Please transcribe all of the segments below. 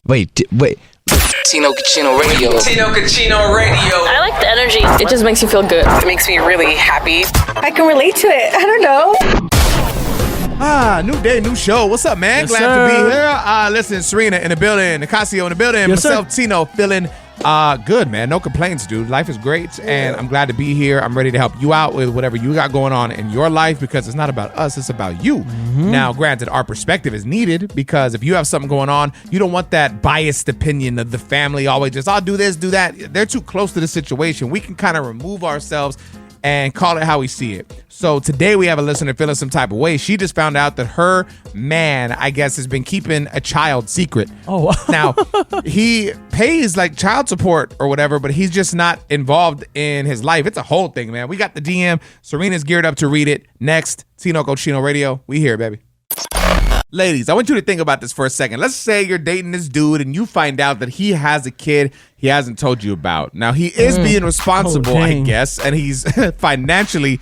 Wait. Tino Cucino Radio. Tino Cucino Radio. I like the energy. It just makes you feel good. It makes me really happy. I can relate to it. I don't know. New day, new show. What's up, man? Yes, Glad sir. to be here. Listen, Serina in the building, Nicasio in the building, Yes, myself, Tino, feeling good, man. No complaints, dude. Life is great, and I'm glad to be here. I'm ready to help you out with whatever you got going on in your life because it's not about us, it's about you. Now, granted, our perspective is needed because if you have something going on, you don't want that biased opinion of the family always just, I'll do this, do that. They're too close to the situation. We can kind of remove ourselves and call it how we see it. So today we have a listener feeling some type of way. She just found out that her man, I guess, has been keeping a child secret. Oh, wow. Now, he pays like child support or whatever, but he's just not involved in his life. It's a whole thing, man. We got the DM. Serena's geared up to read it. Next, Tino Cucino Radio. We here, baby. Ladies, I want you to think about this for a second. Let's say you're dating this dude and you find out that he has a kid he hasn't told you about. Now, he is being responsible, I guess, and he's financially,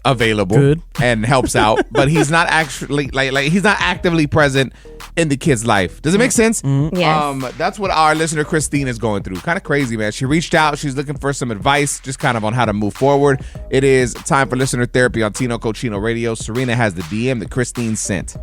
available and helps out, but he's not actually like he's not actively present in the kid's life. Does it make sense? Yes. That's what our listener Christine is going through. Kind of crazy, man. She reached out. She's looking for some advice, just kind of on how to move forward. It is time for listener therapy on Tino Cucino Radio. Serena has the DM that Christine sent.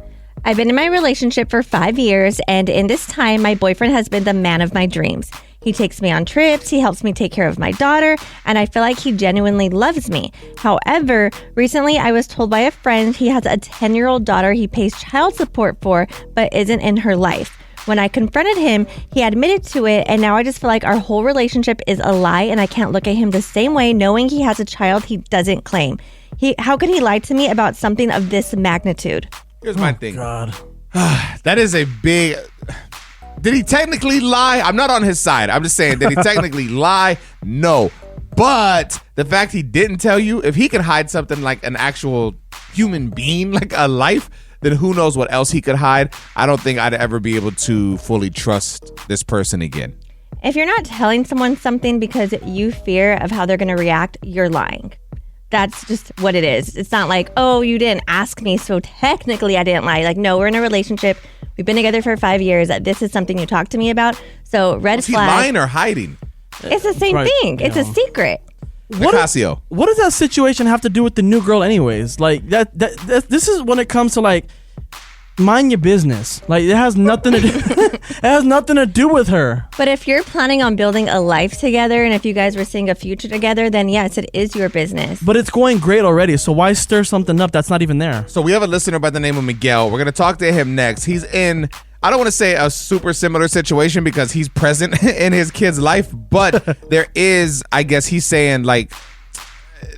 I've been in my relationship for 5 years, and in this time, my boyfriend has been the man of my dreams. He takes me on trips, he helps me take care of my daughter, and I feel like he genuinely loves me. However, recently I was told by a friend he has a 10-year-old daughter he pays child support for, but isn't in her life. When I confronted him, he admitted to it, and now I just feel like our whole relationship is a lie, and I can't look at him the same way knowing he has a child he doesn't claim. How could he lie to me about something of this magnitude? Here's my thing. God. That is a big... Did he technically lie? I'm not on his side. I'm just saying, did he technically lie? No. But the fact he didn't tell you, if he can hide something like an actual human being, like a life, then who knows what else he could hide. I don't think I'd ever be able to fully trust this person again. If you're not telling someone something because you fear of how they're going to react, you're lying. That's just what it is. It's not like, oh, you didn't ask me, so technically I didn't lie. Like, no, we're in a relationship. We've been together for 5 years. This is something you talked to me about. So red Was he flag. lying or hiding? It's the same thing. It's a secret. Nicasio. What does that situation have to do with the new girl anyways? Like that this is when it comes to like mind your business. Like it has nothing to do it has nothing to do with her. But if you're planning on building a life together and if you guys were seeing a future together, then yes, it is your business. But it's going great already, so why stir something up that's not even there? So we have a listener by the name of Miguel. We're going to talk to him next. He's in, I don't want to say a super similar situation because he's present in his kid's life, but there is, I guess he's saying like,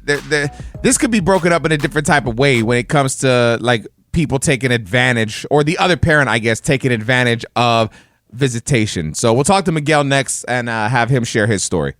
this could be broken up in a different type of way when it comes to like people taking advantage, or the other parent, I guess, taking advantage of visitation. So we'll talk to Miguel next and have him share his story.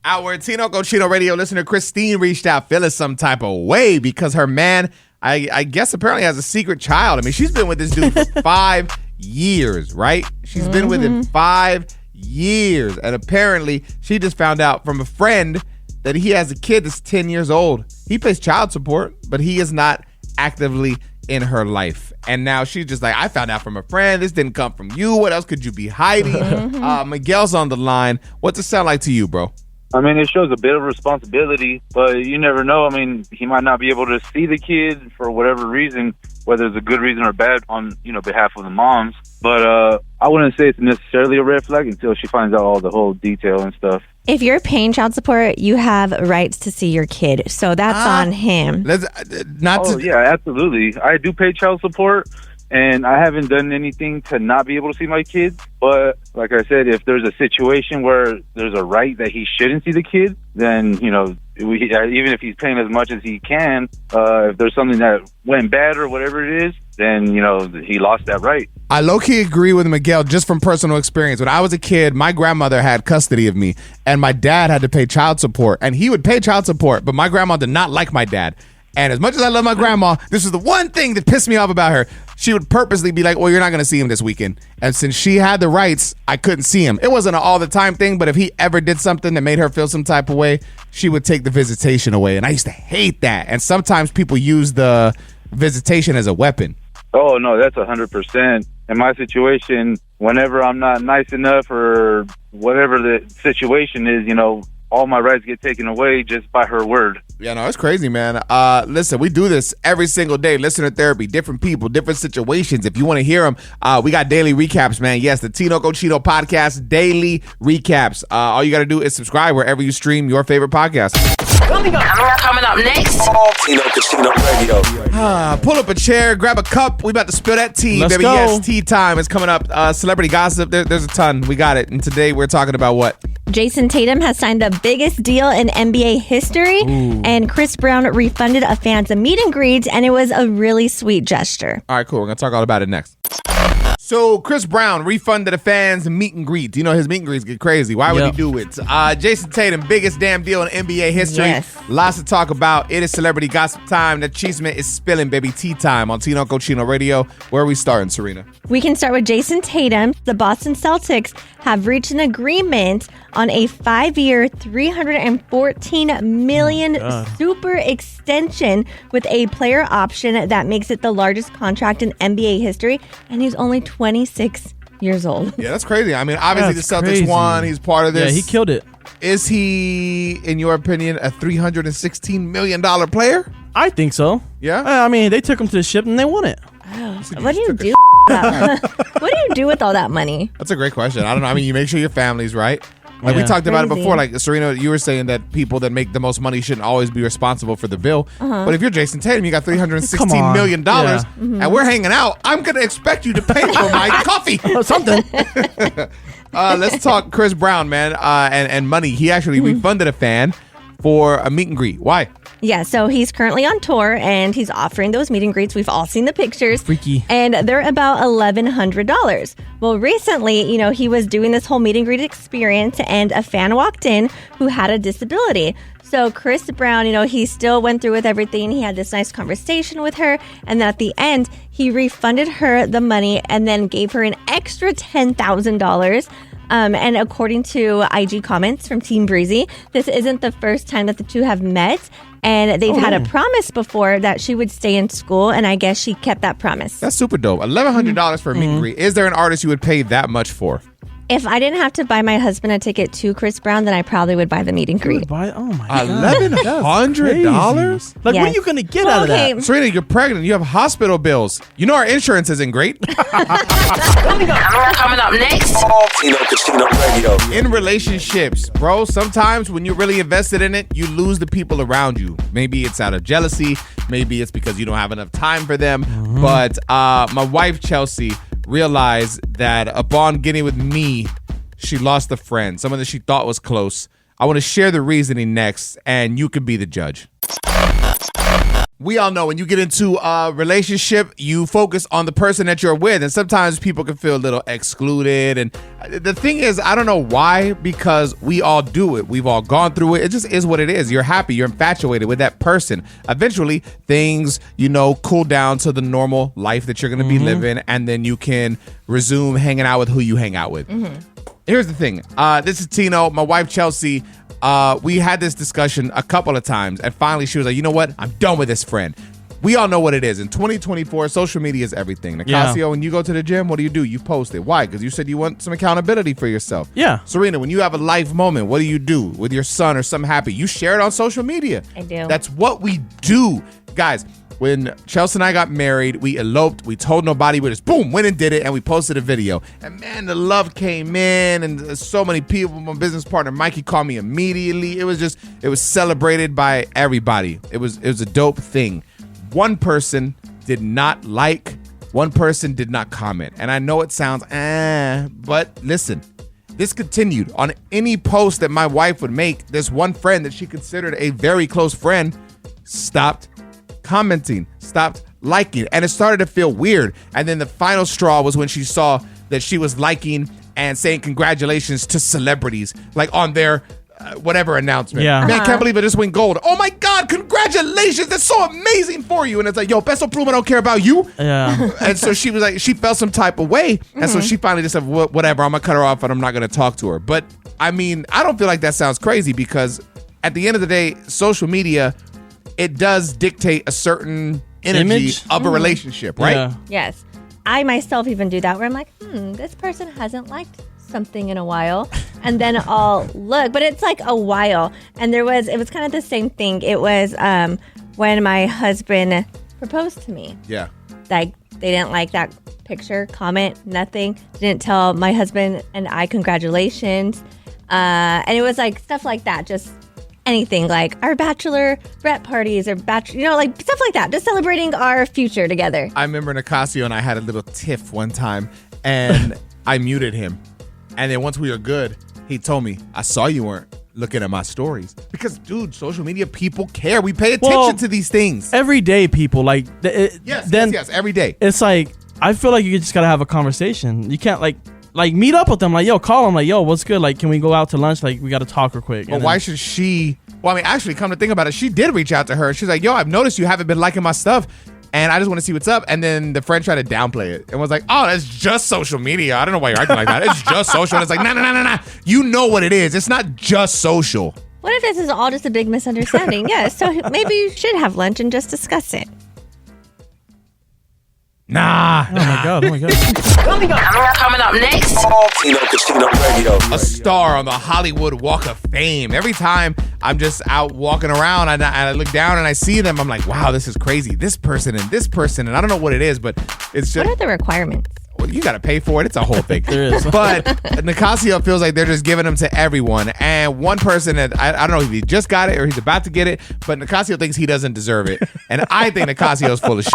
Our Tino Cucino Radio listener Christine reached out feeling some type of way because her man, I guess, apparently has a secret child. I mean, she's been with this dude for 5 years, right? She's been with him 5 years. And apparently she just found out from a friend that he has a kid that's 10 years old. He pays child support, but he is not actively in her life. And now she's just like, I found out from a friend. This didn't come from you. What else could you be hiding? Miguel's on the line. What's it sound like to you, bro? I mean, it shows a bit of responsibility, but you never know. I mean, he might not be able to see the kid for whatever reason, whether it's a good reason or bad on, behalf of the moms. But I wouldn't say it's necessarily a red flag until she finds out all the whole detail and stuff. If you're paying child support, you have rights to see your kid. So that's on him. Yeah, absolutely. I do pay child support, and I haven't done anything to not be able to see my kids. But like I said, if there's a situation where there's a right that he shouldn't see the kid, then, even if he's paying as much as he can, if there's something that went bad or whatever it is, then, he lost that right. I low-key agree with Miguel just from personal experience. When I was a kid, my grandmother had custody of me, and my dad had to pay child support. And he would pay child support, but my grandma did not like my dad. And as much as I love my grandma, this is the one thing that pissed me off about her. She would purposely be like, well, you're not going to see him this weekend. And since she had the rights, I couldn't see him. It wasn't an all-the-time thing, but if he ever did something that made her feel some type of way, she would take the visitation away. And I used to hate that. And sometimes people use the visitation as a weapon. Oh, no, that's 100%. In my situation, whenever I'm not nice enough or whatever the situation is, all my rights get taken away just by her word. Yeah, no, it's crazy, man. Listen, we do this every single day. Listener therapy, different people, different situations. If you want to hear them, we got daily recaps, man. Yes, the Tino Cochino podcast, daily recaps. All you got to do is subscribe wherever you stream your favorite podcast. Coming up next. Tino Cochino Radio. Pull up a chair, grab a cup. We about to spill that tea, Let's baby. go. Yes, tea time is coming up. Celebrity gossip, there's a ton. We got it. And today we're talking about what? Jason Tatum has signed the biggest deal in NBA history, and Chris Brown refunded a fan's meet and greet, and it was a really sweet gesture. All right, cool. We're going to talk all about it next. So Chris Brown refunded a fan's meet and greet. You know his meet and greets get crazy. Why would he do it? Jason Tatum, biggest damn deal in NBA history. Yes. Lots to talk about. It is celebrity gossip time. The cheeseman is spilling, baby. Tea time on Tino Cochino Radio. Where are we starting, Serina? We can start with Jason Tatum. The Boston Celtics have reached an agreement on a 5-year, $314 million super extension with a player option that makes it the largest contract in NBA history, and he's only 26 years old. Yeah, that's crazy. I mean, obviously That's the Celtics crazy. won. He's part of this. Yeah, he killed it. Is he, in your opinion, a $316 million player? I think so. Yeah? I mean, they took him to the ship and they won it. What do you do? What do you do with all that money? That's a great question. I don't know. I mean, you make sure your family's right. Like we Yeah. talked about it Crazy. before. Like Serena, you were saying that people that make the most money shouldn't always be responsible for the bill. But if you're Jason Tatum, you got $316 million, Yeah. and we're hanging out. I'm gonna expect you to pay for my coffee. Or something. Let's talk Chris Brown, man, and money. He actually refunded a fan for a meet and greet. Why? Yeah, so he's currently on tour and he's offering those meet and greets. We've all seen the pictures. Freaky. And they're about $1,100. Well, recently, he was doing this whole meet and greet experience and a fan walked in who had a disability. So Chris Brown, he still went through with everything. He had this nice conversation with her. And then at the end, he refunded her the money and then gave her an extra $10,000. And according to IG comments from Team Breezy, this isn't the first time that the two have met. And they've had a promise before that she would stay in school. And I guess she kept that promise. That's super dope. $1,100 for a meet and greet. Is there an artist you would pay that much for? If I didn't have to buy my husband a ticket to Chris Brown, then I probably would buy the meet and greet. Oh my God. $1,100? Like, what Yes. are you going to get out of Okay. that? Serena, you're pregnant. You have hospital bills. You know our insurance isn't great. Coming up next. Tino Cochino Radio. In relationships, bro, sometimes when you're really invested in it, you lose the people around you. Maybe it's out of jealousy. Maybe it's because you don't have enough time for them. But my wife, Chelsea, realized that upon getting with me, she lost a friend, someone that she thought was close. I want to share the reasoning next, and you can be the judge. We all know when you get into a relationship, you focus on the person that you're with, and sometimes people can feel a little excluded. And the thing is, I don't know why, because we all do it. We've all gone through it. It just is what it is. You're happy. You're infatuated with that person. Eventually, things, cool down to the normal life that you're going to be living, and then you can resume hanging out with who you hang out with. Here's the thing. This is Tino, my wife, Chelsea. We had this discussion a couple of times, and finally she was like, you know what? I'm done with this friend. We all know what it is. In 2024, social media is everything. Nicasio, when you go to the gym, what do? You post it. Why? Because you said you want some accountability for yourself. Yeah. Serena, when you have a life moment, what do you do with your son or something happy? You share it on social media. I do. That's what we do. Guys, when Chelsea and I got married, we eloped. We told nobody. We just, boom, went and did it, and we posted a video. And, man, the love came in, and so many people. My business partner, Mikey, called me immediately. It was celebrated by everybody. It was a dope thing. One person did not like, one person did not comment. And I know it sounds, but listen. This continued. On any post that my wife would make, this one friend that she considered a very close friend stopped commenting, stopped liking, and it started to feel weird. And then the final straw was when she saw that she was liking and saying congratulations to celebrities, like on their whatever announcement. Yeah. Man, can't believe it just went gold. Oh my God, congratulations. That's so amazing for you. And it's like, yo, Peso Pluma don't care about you. Yeah. And so she was like, she felt some type of way. And so she finally just said, whatever, I'm going to cut her off and I'm not going to talk to her. But I mean, I don't feel like that sounds crazy, because at the end of the day, social media, it does dictate a certain energy Image? of a relationship, right? Yeah. Yes. I myself even do that where I'm like, this person hasn't liked something in a while. And then I'll look, but it's like a while. And it was kind of the same thing. It was when my husband proposed to me. Yeah. Like, they didn't like that picture, comment, nothing. Didn't tell my husband and I congratulations. And it was like stuff like that, just anything like our bachelorette parties or like stuff like that, just celebrating our future together. I remember Nicasio and I had a little tiff one time, and I muted him. And then once we were good, he told me, I saw you weren't looking at my stories. Because, dude, social media people care. We pay attention to these things. Everyday people, like, Yes, every day. It's like, I feel like you just gotta have a conversation. You can't like meet up with them, like, yo, call them, like, yo, what's good? Like, can we go out to lunch? Like, we gotta talk real quick. But why should she? Well, I mean, actually, come to think about it, she did reach out to her. She's like, yo, I've noticed you haven't been liking my stuff, and I just want to see what's up. And then the friend tried to downplay it and was like, oh, that's just social media. I don't know why you're acting like that. It's just social. And it's like, no. You know what it is. It's not just social. What if this is all just a big misunderstanding? Yes, so maybe you should have lunch and just discuss it. Nah. Oh my god. Coming up next. Tino Casino Radio. A star on the Hollywood Walk of Fame. Every time I'm just out walking around and I look down and I see them, I'm like, wow, this is crazy. This person, and I don't know what it is, but it's just. What are the requirements? Well, you got to pay for it. It's a whole thing. There is. But Nicasio feels like they're just giving them to everyone. And one person that I don't know if he just got it or he's about to get it, but Nicasio thinks he doesn't deserve it. And I think Nicasio is full of shit.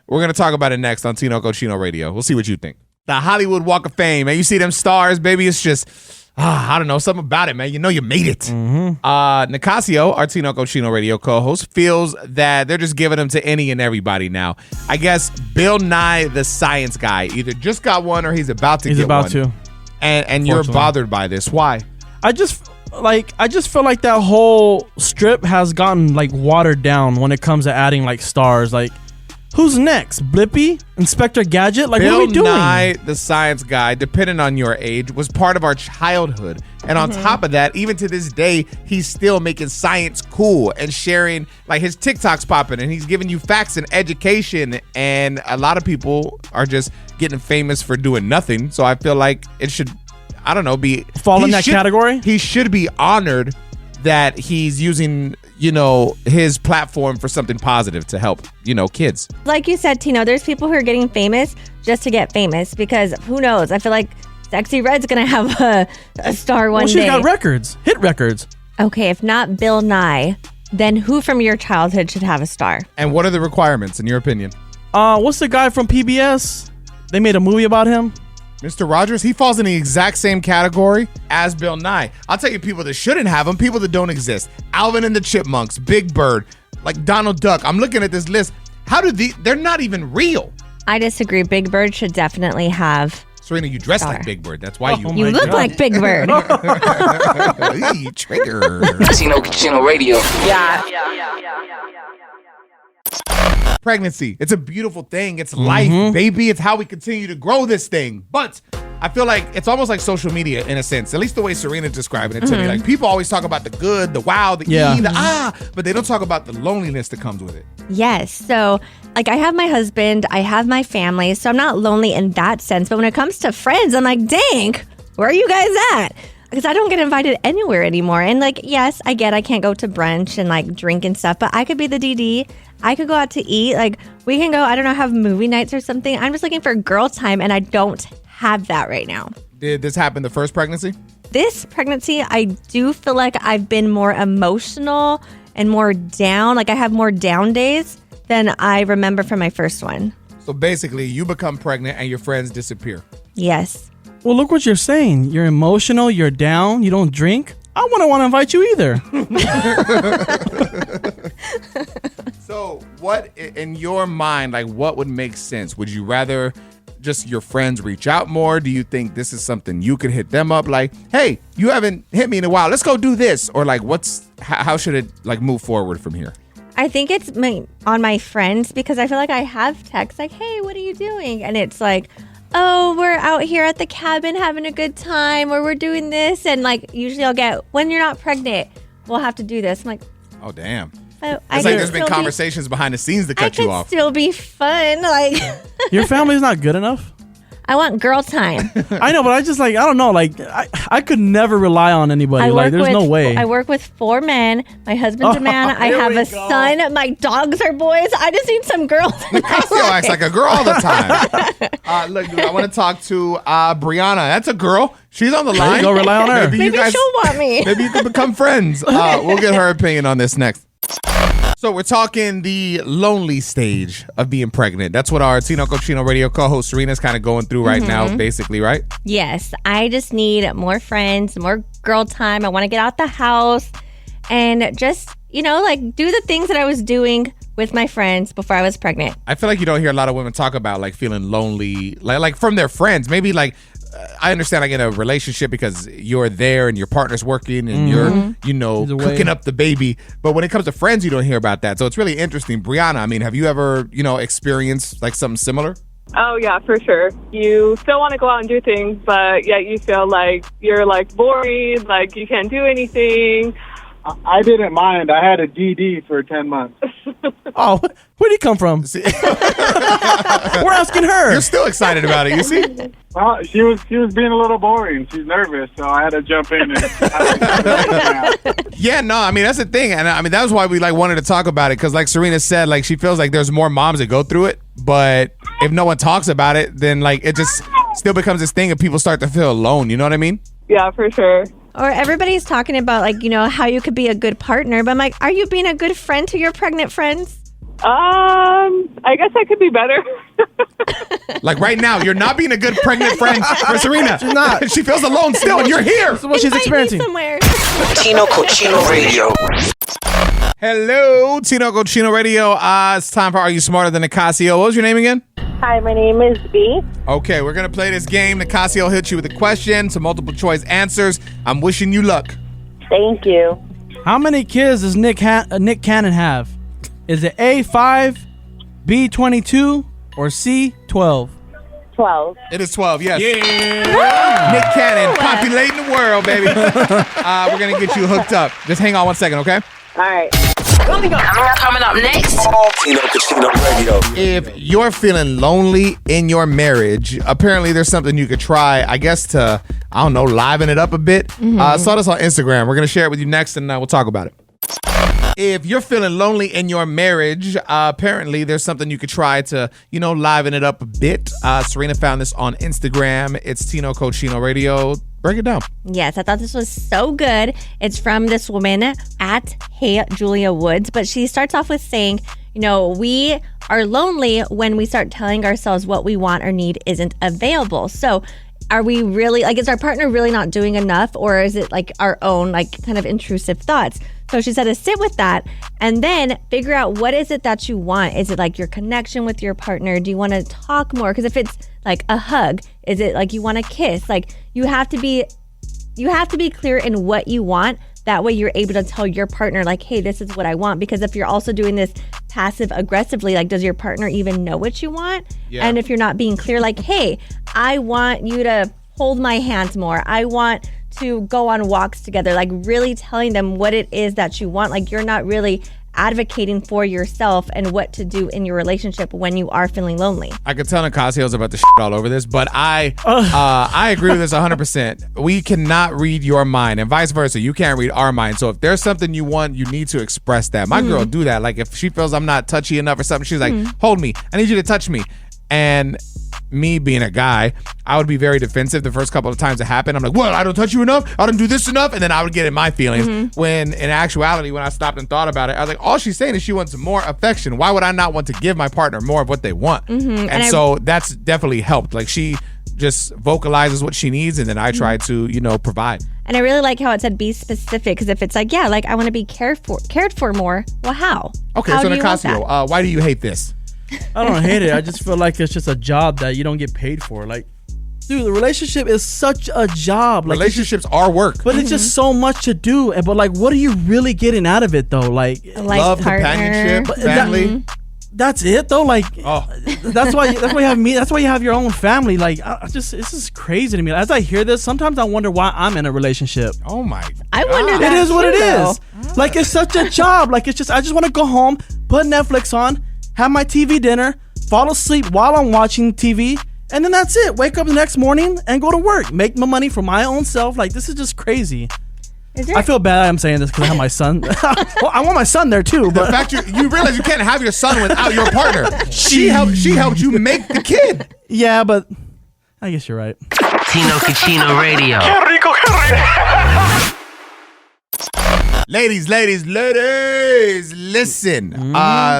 We're going to talk about it next on Tino Cochino Radio. We'll see what you think. The Hollywood Walk of Fame, man. You see them stars, baby. It's just, I don't know, something about it, man. You know you made it. Nicasio, our Tino Cochino Radio co-host, feels that they're just giving them to any and everybody now. I guess Bill Nye, the science guy, either just got one or he's about to get one. He's about to. And you're bothered by this. Why? I just feel like that whole strip has gotten like watered down when it comes to adding like stars. Like, who's next? Blippy? Inspector Gadget? Like, Bill what are we doing? Nye, the science guy, depending on your age, was part of our childhood. And on top of that, even to this day, he's still making science cool and sharing, like, his TikTok's popping and he's giving you facts and education. And a lot of people are just getting famous for doing nothing. So I feel like it should, I don't know, fall in that category? He should be honored that he's using, his platform for something positive to help, kids. Like you said, Tino, there's people who are getting famous just to get famous because who knows? I feel like Sexy Red's going to have a star one day. She's got records, hit records. Okay, if not Bill Nye, then who from your childhood should have a star? And what are the requirements, in your opinion? What's the guy from PBS? They made a movie about him. Mr. Rogers, he falls in the exact same category as Bill Nye. I'll tell you people that shouldn't have him, people that don't exist. Alvin and the Chipmunks, Big Bird, like Donald Duck. I'm looking at this list. They're not even real. I disagree. Big Bird should definitely have. Serena, you dress like Big Bird. That's why You look like Big Bird. Trigger. Tino Radio. Pregnancy. It's a beautiful thing. It's life, baby. It's how we continue to grow this thing. But I feel like it's almost like social media in a sense, at least the way Serena's describing it to me. Like, people always talk about the good, the wow, the the but they don't talk about the loneliness that comes with it. Yes. So, like, I have my husband, I have my family, so I'm not lonely in that sense. But when it comes to friends, I'm like, dang, where are you guys at? Because I don't get invited anywhere anymore. And, like, yes, I can't go to brunch and, like, drink and stuff, but I could be the DD. I could go out to eat. Like, we can go, I don't know, have movie nights or something. I'm just looking for girl time, and I don't have that right now. Did this happen the first pregnancy? This pregnancy, I do feel like I've been more emotional and more down. Like, I have more down days than I remember from my first one. So basically, you become pregnant and your friends disappear. Yes. Well, look what you're saying. You're emotional. You're down. You don't drink. I wouldn't want to invite you either. So what, in your mind, like, what would make sense? Would you rather just your friends reach out more? Do you think this is something you could hit them up? Like, hey, you haven't hit me in a while. Let's go do this. Or like, how should it like move forward from here? I think it's on my friends because I feel like I have texts like, hey, what are you doing? And it's like, oh, we're out here at the cabin having a good time, or we're doing this. And like, usually I'll get, when you're not pregnant, we'll have to do this. I'm like, oh, damn. But It's like there's been conversations behind the scenes to cut you off. Still be fun. Like Your family's not good enough? I want girl time. I know, but I just I don't know. I could never rely on anybody. There's no way. I work with 4 men. My husband's a man. I have a son. My dogs are boys. I just need some girls. Nicasio acts like a girl all the time. Look, dude, I want to talk to Brianna. That's a girl. She's on the line. Go rely on her. Maybe she'll want me. Maybe you can become friends. We'll get her opinion on this next. So we're talking the lonely stage of being pregnant. That's what our Tino Cochino Radio co-host Serina's kind of going through right now, basically, right? Yes. I just need more friends, more girl time. I want to get out the house and just, do the things that I was doing with my friends before I was pregnant. I feel like you don't hear a lot of women talk about feeling lonely, like from their friends. Maybe I understand in a relationship because you're there and your partner's working and you're, cooking up the baby. But when it comes to friends, you don't hear about that. So it's really interesting. Brianna, I mean, have you ever, experienced something similar? Oh, yeah, for sure. You still want to go out and do things, but yet you feel like you're boring, like you can't do anything. I didn't mind. I had a DD for 10 months. Oh, where'd he come from? We're asking her. You're still excited about it, you see? Well, she was being a little boring. She's nervous, so I had to jump in and Yeah, no, I mean, that's the thing. And I mean, that was why we wanted to talk about it. Because like Serena said, she feels like there's more moms that go through it. But if no one talks about it, then it just still becomes this thing and people start to feel alone. You know what I mean? Yeah, for sure. Or everybody's talking about how you could be a good partner. But I'm like, are you being a good friend to your pregnant friends? I guess I could be better. Right now, you're not being a good pregnant friend for Serena. She's not. She feels alone still, and you're here. This is what she's experiencing. Somewhere. Tino Cochino Radio. Hello, Tino Cochino Radio. It's time for Are You Smarter Than Nicasio? What was your name again? Hi, my name is B. Okay, we're going to play this game. Nicasio will hit you with a question, some multiple choice answers. I'm wishing you luck. Thank you. How many kids does Nick Cannon have? Is it A, 5, B, 22, or C, 12? 12. It is 12, yes. Yeah! Nick Cannon, populating the world, baby. We're going to get you hooked up. Just hang on 1 second, okay? All right. Coming up next. Tino Cochino Radio. If you're feeling lonely in your marriage, apparently there's something you could try, I guess, to, liven it up a bit. Saw this on Instagram. We're going to share it with you next, and we'll talk about it. If you're feeling lonely in your marriage, apparently there's something you could try to, liven it up a bit. Serena found this on Instagram. It's Tino Cochino Radio. Break it down. Yes, I thought this was so good. It's from this woman at Hey Julia Woods, but she starts off with saying, we are lonely when we start telling ourselves what we want or need isn't available. So are we really, is our partner really not doing enough, or is it our own kind of intrusive thoughts? So she said to sit with that and then figure out what is it that you want. Is it your connection with your partner? Do you want to talk more? Because if it's a hug, is it you want to kiss? You have to be clear in what you want. That way you're able to tell your partner hey, this is what I want. Because if you're also doing this passive aggressively, does your partner even know what you want? Yeah. And if you're not being clear, hey, I want you to hold my hands more. I want to go on walks together, really telling them what it is that you want. You're not really advocating for yourself and what to do in your relationship when you are feeling lonely. I could tell Nicasio's about to shit all over this, but I agree with this 100%. We cannot read your mind, and vice versa. You can't read our mind. So if there's something you want, you need to express that. My girl do that. If she feels I'm not touchy enough or something, she's like, hold me. I need you to touch me. And me being a guy, I would be very defensive the first couple of times it happened. I'm like, what? I don't touch you enough? I don't do this enough? And then I would get in my feelings. When in actuality, when I stopped and thought about it, I was like, all she's saying is she wants more affection. Why would I not want to give my partner more of what they want? And so that's definitely helped. She just vocalizes what she needs, and then I try to, provide. And I really like how it said be specific, because if it's I want to be cared for more, well, how? Okay, so Nicasio, why do you hate this? I don't hate it. I just feel like it's just a job that you don't get paid for. Dude, the relationship is such a job. Relationships are work. But it's just so much to do. But what are you really getting out of it, though? Love, companionship, family. That's it, though. That's why you have me. That's why you have your own family. This is crazy to me. As I hear this, sometimes I wonder why I'm in a relationship. Oh my! I wonder. It is what it is. Like, it's such a job. Like, it's just, I just want to go home, put Netflix on, have my TV dinner, fall asleep while I'm watching TV, and then that's it. Wake up the next morning and go to work. Make my money for my own self. Like, this is just crazy. I feel bad I'm saying this because I have my son. Well, I want my son there too. But the fact you realize you can't have your son without your partner. She helped you make the kid. Yeah, but I guess you're right. Tino Cucino Radio. Ladies, listen.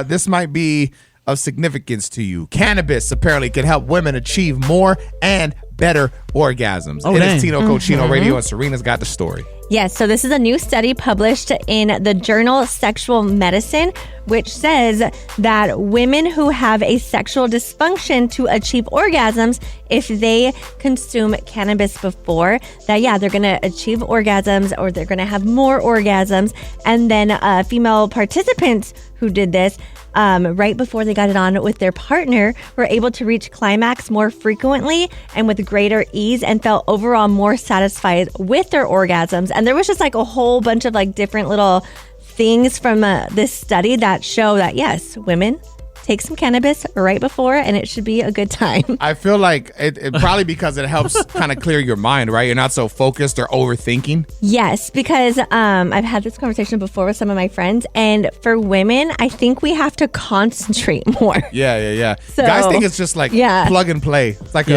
This might be of significance to you. Cannabis apparently can help women achieve more and better orgasms. It is Tino Cucino Radio, and Serena's got the story. Yes, so this is a new study published in the journal Sexual Medicine, which says that women who have a sexual dysfunction to achieve orgasms, if they consume cannabis before, that, they're going to achieve orgasms or they're going to have more orgasms. And then female participants who did this, right before they got it on with their partner, were able to reach climax more frequently and with greater ease and felt overall more satisfied with their orgasms. And there was just like a whole bunch of like different little things from this study that show that, yes, women take some cannabis right before and it should be a good time. I feel like it probably because it helps kind of clear your mind, right? You're not so focused or overthinking. Yes, because I've had this conversation before with some of my friends, and for women, I think we have to concentrate more. Yeah. So, guys think it's just like plug and play. It's like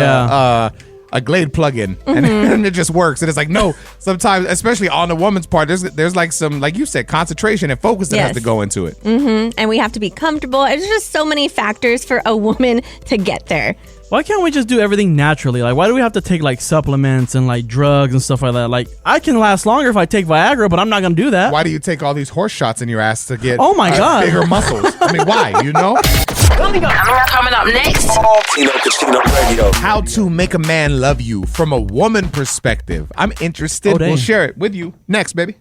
a Glade plug-in, and it just works. And it's like, no, sometimes, especially on the woman's part, there's like some, like you said, concentration and focus that has to go into it. And we have to be comfortable. There's just so many factors for a woman to get there. Why can't we just do everything naturally? Like, why do we have to take like supplements and like drugs and stuff like that? Like, I can last longer if I take Viagra, but I'm not gonna do that. Why do you take all these horse shots in your ass to get bigger muscles? I mean, why? You know? Coming up next. Tino Cucino Radio. How to make a man love you from a woman perspective. I'm interested. We'll share it with you next, baby.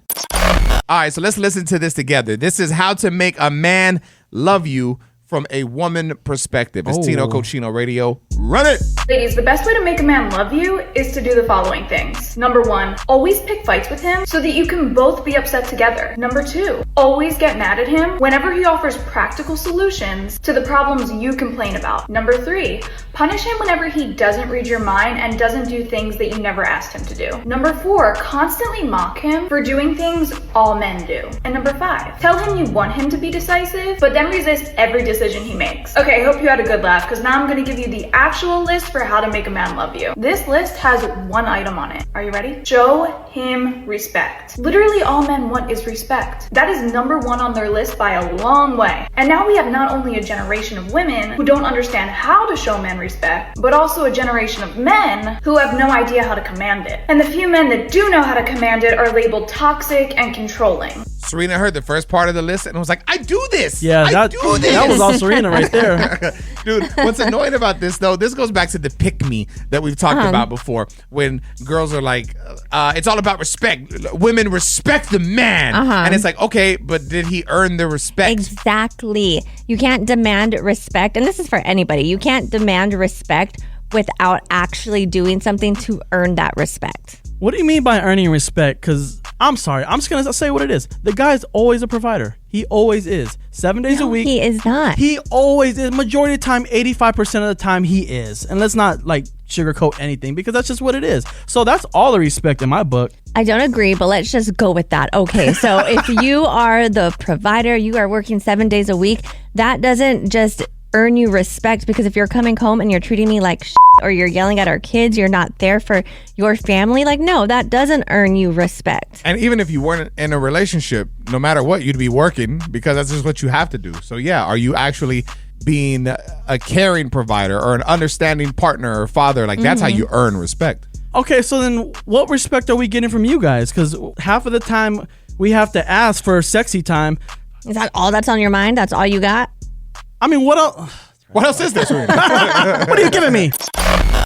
All right, so let's listen to this together. This is how to make a man love you from a woman perspective. It's Tino Cucino Radio. Run it! Ladies, the best way to make a man love you is to do the following things. Number 1, always pick fights with him so that you can both be upset together. Number 2, always get mad at him whenever he offers practical solutions to the problems you complain about. Number 3, punish him whenever he doesn't read your mind and doesn't do things that you never asked him to do. Number 4, constantly mock him for doing things all men do. And number 5, tell him you want him to be decisive, but then resist every decision he makes. Okay, I hope you had a good laugh, because now I'm going to give you the actual list for how to make a man love you. This list has one item on it. Are you ready? Show him respect. Literally all men want is respect. That is number 1 on their list by a long way. And now we have not only a generation of women who don't understand how to show men respect, but also a generation of men who have no idea how to command it. And the few men that do know how to command it are labeled toxic and controlling. Serena heard the first part of the list and was like, I do this. Yeah, I do this. That was all Serena right there. Dude, what's annoying about this, though, this goes back to the pick-me that we've talked about before, when girls are like, it's all about respect. Women respect the man. And it's like, okay, but did he earn the respect? Exactly. You can't demand respect. And this is for anybody. You can't demand respect without actually doing something to earn that respect. What do you mean by earning respect? Because I'm sorry, I'm just going to say what it is. The guy's always a provider. He always is. 7 days a week. He is not. He always is. Majority of the time, 85% of the time, he is. And let's not like sugarcoat anything, because that's just what it is. So that's all the respect in my book. I don't agree, but let's just go with that. Okay, so if you are the provider, you are working 7 days a week, that doesn't just earn you respect, because if you're coming home and you're treating me like shit, or you're yelling at our kids, you're not there for your family, like, no, that doesn't earn you respect. And even if you weren't in a relationship, no matter what, you'd be working, because that's just what you have to do. So yeah, are you actually being a caring provider or an understanding partner or father? Like, that's how you earn respect. Okay, so then what respect are we getting from you guys? Because half of the time we have to ask for sexy time. Is that all that's on your mind? That's all you got? I mean, what else? What else is there? What are you giving me?